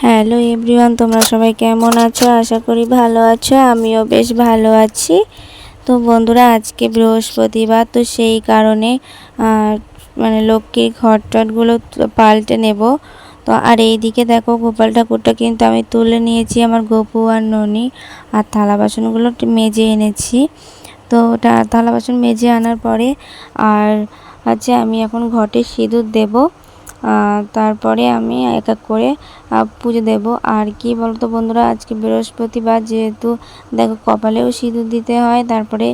Hello everyone, তোমরা সবাই কেমন আছো? আশা করি ভালো আছো। আমিও বেশ ভালো আছি। তো বন্ধুরা, আজকে বৃহস্পতিবার, তো সেই কারণে লক্ষ্মীর ঘট-টটগুলো পাল্টে নেব। তো আর এইদিকে দেখো, গোপাল ঠাকুরটা কিন্তু আমি তুলে নিয়েছি, আমার গপু আর ননি। আর থালা বাসনগুলো মেজে এনেছি। তো থালা বাসন মেজে আনার পরে আর আমি এখন ঘটে সিঁদুর দেব। তারপরে আমি এক এক করে পুজো দেব। আর কি বলতো বন্ধুরা, আজকে বৃহস্পতিবার, যেহেতু দেখো কপালেও সিঁদুর দিতে হয়, তারপরে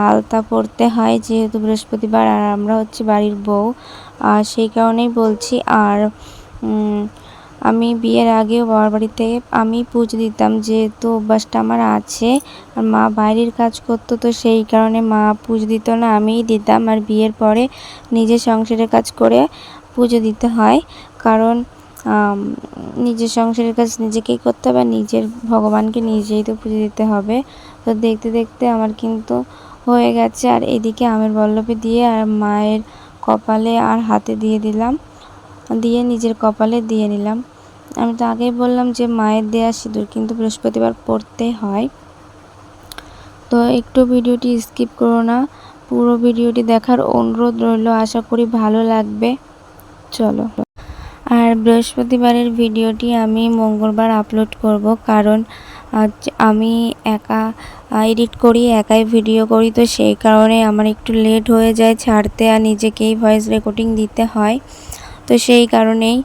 আলতা পরতে হয়, যেহেতু বৃহস্পতিবার আর আমরা হচ্ছে বাড়ির বউ। আর সেই কারণেই বলছি। আর আমি বিয়ের আগেও বাবার বাড়িতে আমি পুজো দিতাম, যেহেতু অভ্যাসটা আমার আছে। আর মা বাইরের কাজ করতো, তো সেই কারণে মা পুজো দিত না, আমিই দিতাম। আর বিয়ের পরে নিজের সংসারের কাজ করে পুজো দিতে হয়, কারণ নিজের সংসারের কাজ নিজেকেই করতে হবে, আর নিজের ভগবানকে নিজেই তো পুজো দিতে হবে। তো দেখতে দেখতে আমার কিন্তু হয়ে গেছে। আর এদিকে আমের পল্লবে দিয়ে আর মায়ের কপালে আর হাতে দিয়ে দিলাম, দিয়ে নিজের কপালে দিয়ে নিলাম। আমি তো আগেই বললাম যে মায়ের দেয়া সিঁদুর কিন্তু বৃহস্পতিবার পড়তে হয়। তো একটু ভিডিওটি স্কিপ করো না, পুরো ভিডিওটি দেখার অনুরোধ রইল। আশা করি ভালো লাগবে। চলো। আর বৃহস্পতিবারের ভিডিওটি আমি মঙ্গলবার আপলোড করব, কারণ আমি একা এডিট করি, একাই ভিডিও করি। তো সেই কারণে আমার একটু লেট হয়ে যায় ছাড়তে, আর নিজেকেই ভয়েস রেকর্ডিং দিতে হয়। তো সেই কারণেই।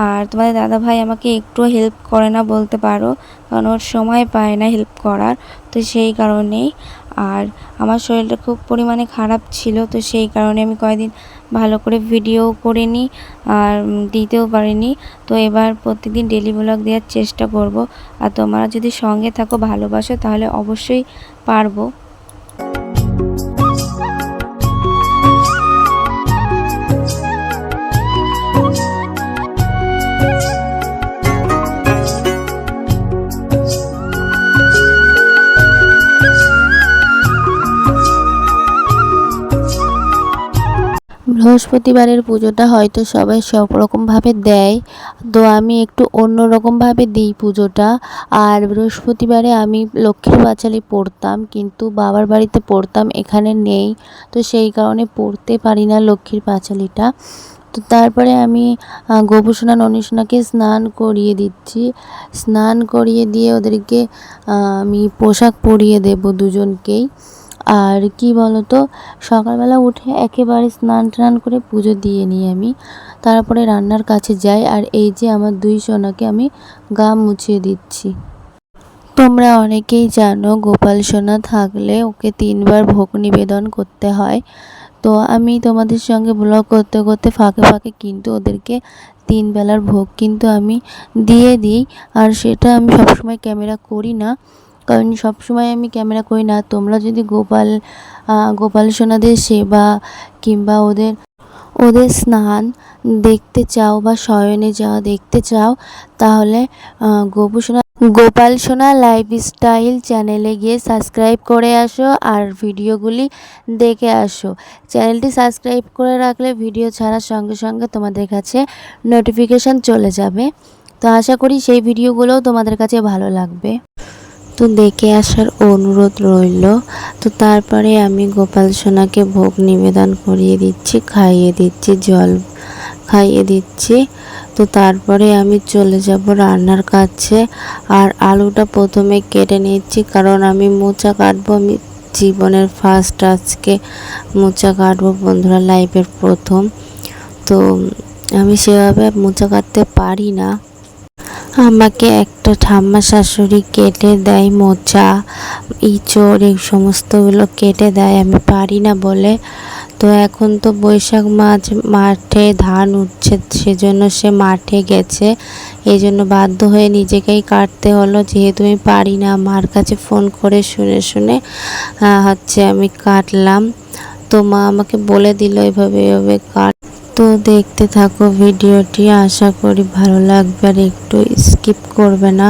আর তোমাদের দাদা ভাই আমাকে একটু হেল্প করে না বলতে পারো, কারণ ওর সময় পায় না হেল্প করার। তো সেই কারণেই। আর আমার শরীরটা খুব পরিমাণে খারাপ ছিল, তো সেই কারণে আমি কয়েকদিন ভালো করে ভিডিও করিনি আর দিতেও পারিনি। তো এবার প্রত্যেকদিন ডেলি ব্লগ দেওয়ার চেষ্টা করব। আর তোমরা যদি সঙ্গে থাকো, ভালোবাসো, তাহলে অবশ্যই পারবো। বৃহস্পতিবারের পুজোটা হয়তো সবাই সব রকমভাবে দেয়, তো আমি একটু অন্য রকমভাবে দিই পুজোটা। আর বৃহস্পতিবারে আমি লক্ষ্মীর পাঁচালি পড়তাম, কিন্তু বাবার বাড়িতে পড়তাম, এখানে নেই। তো সেই কারণে পড়তে পারি না লক্ষ্মীর পাঁচালিটা। তো তারপরে আমি গোপুসোনা ননীসোনাকে স্নান করিয়ে দিচ্ছি। স্নান করিয়ে দিয়ে ওদেরকে আমি পোশাক পরিয়ে দেব দুজনকেই। আর কি বলতো, সকালবেলা উঠে একেবারে স্নান টান করে পুজো দিয়ে নিই আমি। তারপরে রান্নার কাছে যাই। আর এই যে আমার দুই সোনাকে আমি গা মুছিয়ে দিচ্ছি। তোমরা অনেকেই জানো, গোপাল সোনা থাকলে ওকে 3বার ভোগ নিবেদন করতে হয়। তো আমি তোমাদের সঙ্গে ব্লগ করতে করতে ফাঁকে ফাঁকে কিন্তু ওদেরকে 3 বেলার ভোগ কিন্তু আমি দিয়ে দিই। আর সেটা আমি সবসময় ক্যামেরা করি না, কারণ সবসময় আমি ক্যামেরা করি না। তোমরা যদি গোপাল সোনাদের সেবা কিংবা ওদের স্নান দেখতে চাও বা শয়নে যাওয়া দেখতে চাও, তাহলে গোপাল সোনা লাইফস্টাইল চ্যানেলে গিয়ে সাবস্ক্রাইব করে আসো আর ভিডিওগুলি দেখে আসো। চ্যানেলটি সাবস্ক্রাইব করে রাখলে ভিডিও ছাড়ার সঙ্গে সঙ্গে তোমাদের কাছে নোটিফিকেশান চলে যাবে। তো আশা করি সেই ভিডিওগুলোও তোমাদের কাছে ভালো লাগবে। তো দেখে আসার অনুরোধ রইল। তো তারপরে আমি গোপাল সোনাকে ভোগ নিবেদন করিয়ে দিচ্ছি, খাইয়ে দিচ্ছি, জল খাইয়ে দিচ্ছি। তো তারপরে আমি চলে যাব রান্নার কাছে। আর আলুটা প্রথমে কেটে নিচ্ছি, কারণ আমি মোচা কাটবো। আমি জীবনের ফার্স্ট আজকে মোচা কাটবো বন্ধুরা, লাইফের প্রথম। তো আমি সেভাবে মোচা কাটতে পারি না। আমাকে একটা ঠাম্মা শাশুড়ি কেটে দেয় মোচা, ইঁচড়, এই সমস্তগুলো কেটে দেয়, আমি পারি না বলে। তো এখন তো বৈশাখ মাস, মাঠে ধান উঠছে, সেজন্য সে মাঠে গেছে। এই জন্য বাধ্য হয়ে নিজেকেই কাটতে হলো, যেহেতু আমি পারি না। মার কাছে ফোন করে শুনে শুনে আমি কাটলাম। তো মা আমাকে বলে দিল এভাবে এভাবে কাট। তো দেখতে থাকো ভিডিওটি, আশা করি ভালো লাগবে আর একটু স্কিপ করবে না।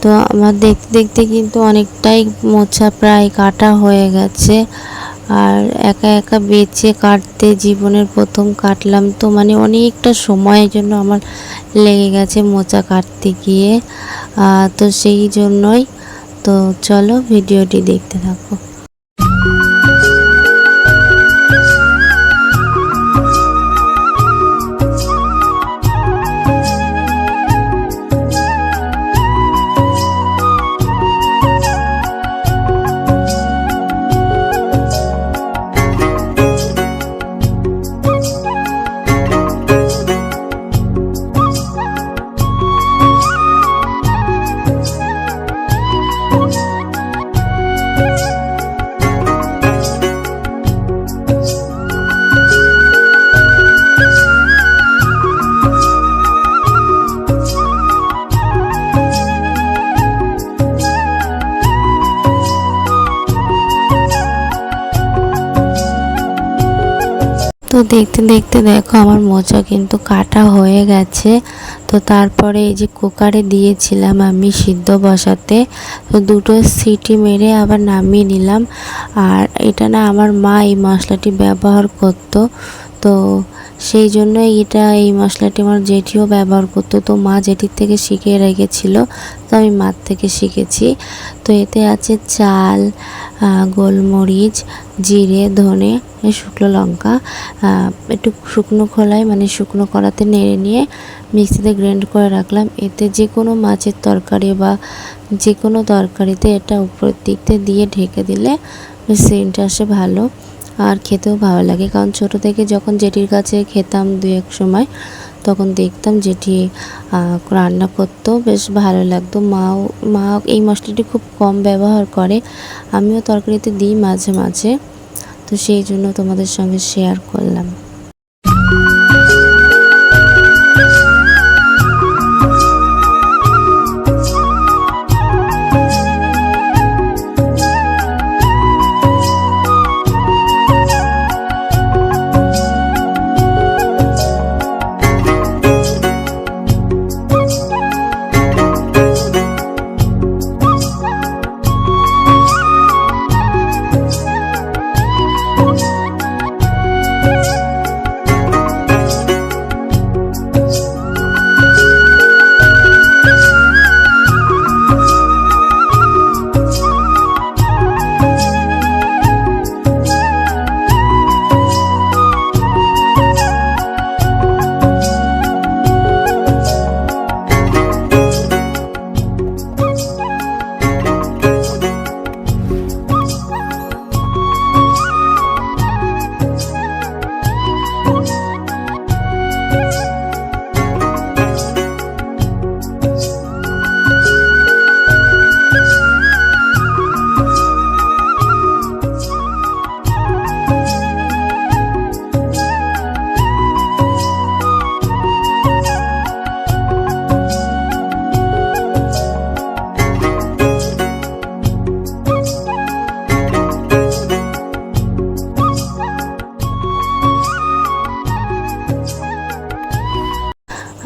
তো আমার দেখতে দেখতে কিন্তু অনেকটাই মোচা প্রায় কাটা হয়ে গেছে। আর একা একা বেছে কাটতে জীবনের প্রথম কাটলাম, তো মানে অনেকটা সময়ের জন্য আমার লেগে গেছে মোচা কাটতে গিয়ে। তো সেই জন্যই, তো চলো ভিডিওটি দেখতে থাকো। তো দেখতে দেখতে দেখো আমার মোচা কিন্তু কাটা হয়ে গেছে। তো তারপরে এই যে কুকারে দিয়েছিলাম আমি সিদ্ধ বসাতে, তো দুটো সিটি মেরে আবার নামিয়ে নিলাম। আর এটা না আমার মা এই মশলাটি ব্যবহার করতো, তো সেই জন্য এই মশলাটি আমার জেঠিও ব্যবহার করতো। তো মা জেঠির থেকে শিখে রেখেছিল, তো আমি মার থেকে শিখেছি। তো এতে আছে চাল, গোলমরিচ, জিরে, ধনে, শুকনো লঙ্কা, একটু শুকনো খোলায় মানে শুকনো কড়াতে নেড়ে নিয়ে মিক্সিতে গ্রাইন্ড করে রাখলাম। এতে যে কোনো মাছের তরকারি বা যে কোনো তরকারিতে এটা উপরের দিকতে দিয়ে ঢেকে দিলে সেন্টটা আসে ভালো, আর খেতেও ভালো লাগে। কারণ ছোটো থেকে যখন জেঠির কাছে খেতাম দু এক সময়, তখন দেখতাম জেঠি রান্না করতেও বেশ ভালো লাগতো। মা এই মশলাটি খুব কম ব্যবহার করে, আমিও তরকারিতে দিই মাঝে মাঝে, তো সেই জন্য তোমাদের সঙ্গে শেয়ার করলাম।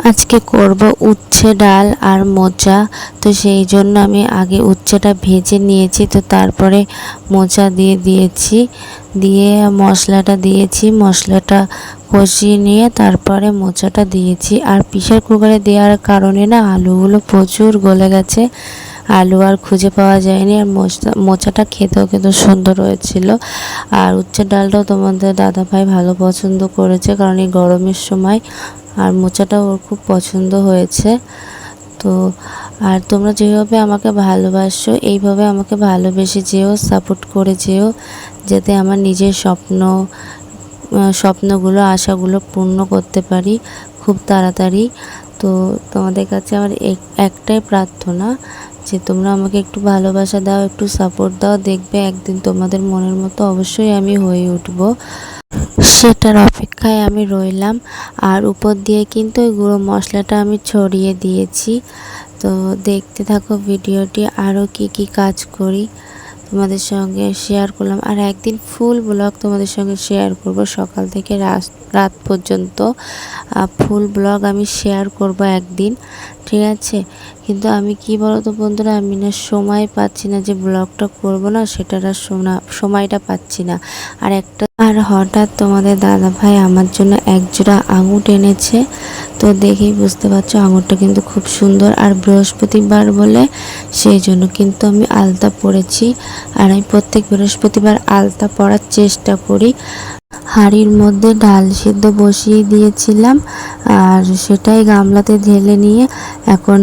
আজকে করব উচ্ছে ডাল আর মোচা। তো সেই জন্য আমি আগে উচ্ছেটা ভেজে নিয়েছি, তো তারপরে মোচা দিয়েছি, দিয়ে মশলাটা দিয়েছি, মশলাটা কষিয়ে নিয়ে তারপরে মোচাটা দিয়েছি। আর প্রেসার কুকারে দেওয়ার কারণে না আলুগুলো প্রচুর গলে গেছে, আলু আর খুঁজে পাওয়া যায়নি। আর মোচাটা খেতেও কিন্তু সুন্দর হয়েছিল। আর উচ্ছের ডালটাও তোমাদের দাদাভাই ভালো পছন্দ করেছে, কারণ এই গরমের সময় আর মোচাটাও ওর খুব পছন্দ হয়েছে। তো আর তোমরা যেভাবে আমাকে ভালোবাসো এইভাবে আমাকে ভালোবেসে যেও, সাপোর্ট করে যেও, যাতে আমার নিজের স্বপ্নগুলো আশাগুলো পূর্ণ করতে পারি খুব তাড়াতাড়ি। তো তোমাদের কাছে আমার একটাই প্রার্থনা যে তোমরা আমাকে একটু ভালোবাসা দাও, একটু সাপোর্ট দাও, দেখবে একদিন তোমাদের মনের মতো অবশ্যই আমি হয়ে উঠব, সেটার অপেক্ষায় আমি রইলাম। আর উপর দিয়ে কিন্তু ওই গুঁড়ো মশলাটা আমি ছড়িয়ে দিয়েছি। তো দেখতে থাকো ভিডিওটি, আরও কি কাজ করি তোমাদের সঙ্গে শেয়ার করলাম। আর একদিন ফুল ব্লগ তোমাদের সঙ্গে শেয়ার করব, সকাল থেকে রাত পর্যন্ত ফুল ব্লগ আমি শেয়ার করব একদিন। ঠিক আছে। কিন্তু আমি কি বলতো বন্ধুরা, আমি না সময় পাচ্ছি না যে ব্লগটা করব না, সেটার আর সময়টা পাচ্ছি না। আর হঠাৎ তোমাদের দাদা ভাই আমার জন্য একজোড়া আঙুর এনেছে। তো দেখেই বুঝতে পারছো আঙুরটা কিন্তু খুব সুন্দর, আর বৃহস্পতিবার বলে সেই জন্য কিন্তু আমি আলতা পরেছি। আর আমি প্রত্যেক বৃহস্পতিবার আলতা পরার চেষ্টা করি। হাঁড়ির মধ্যে ডাল সিদ্ধ বসিয়ে দিয়েছিলাম, আর সেটাই গামলাতে ঢেলে নিয়ে এখন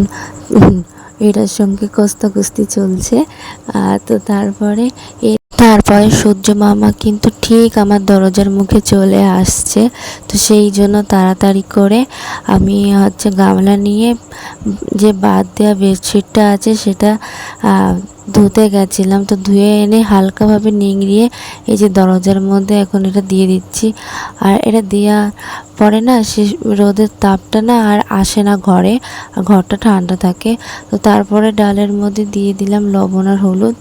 এটার সঙ্গে কস্তাকস্তি চলছে। তো তারপরে সূর্য মামা কিন্তু ঠিক আমার দরজার মুখে চলে আসছে। তো সেই জন্য তাড়াতাড়ি করে আমি গামলা নিয়ে যে বাদ দেওয়া বেডশিটটা আছে সেটা ধুতে গেছিলাম। তো ধুয়ে এনে হালকাভাবে নিংড়িয়ে এই যে দরজার মধ্যে এখন এটা দিয়ে দিচ্ছি। আর এটা দেওয়ার পরে না সে রোদের তাপটা না আর আসে না ঘরে, আর ঘরটা ঠান্ডা থাকে। তো তারপরে ডালের মধ্যে দিয়ে দিলাম লবণ আর হলুদ,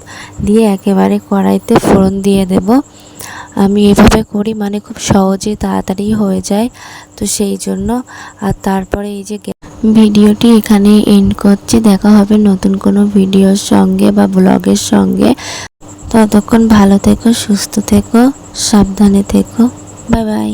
দিয়ে একেবারে কড়াইতে ফোড়ন দিয়ে দেব। আমি এভাবে করি, মানে খুব সহজেই তাড়াতাড়ি হয়ে যায়। তো সেই জন্য আর তারপরে এই যে ভিডিওটি এখানে এন্ড করছি। দেখা হবে নতুন কোনো ভিডিওর সঙ্গে বা ব্লগের সঙ্গে। ততক্ষণ ভালো থেকো, সুস্থ থেকো, সাবধানে থেকো। Bye bye.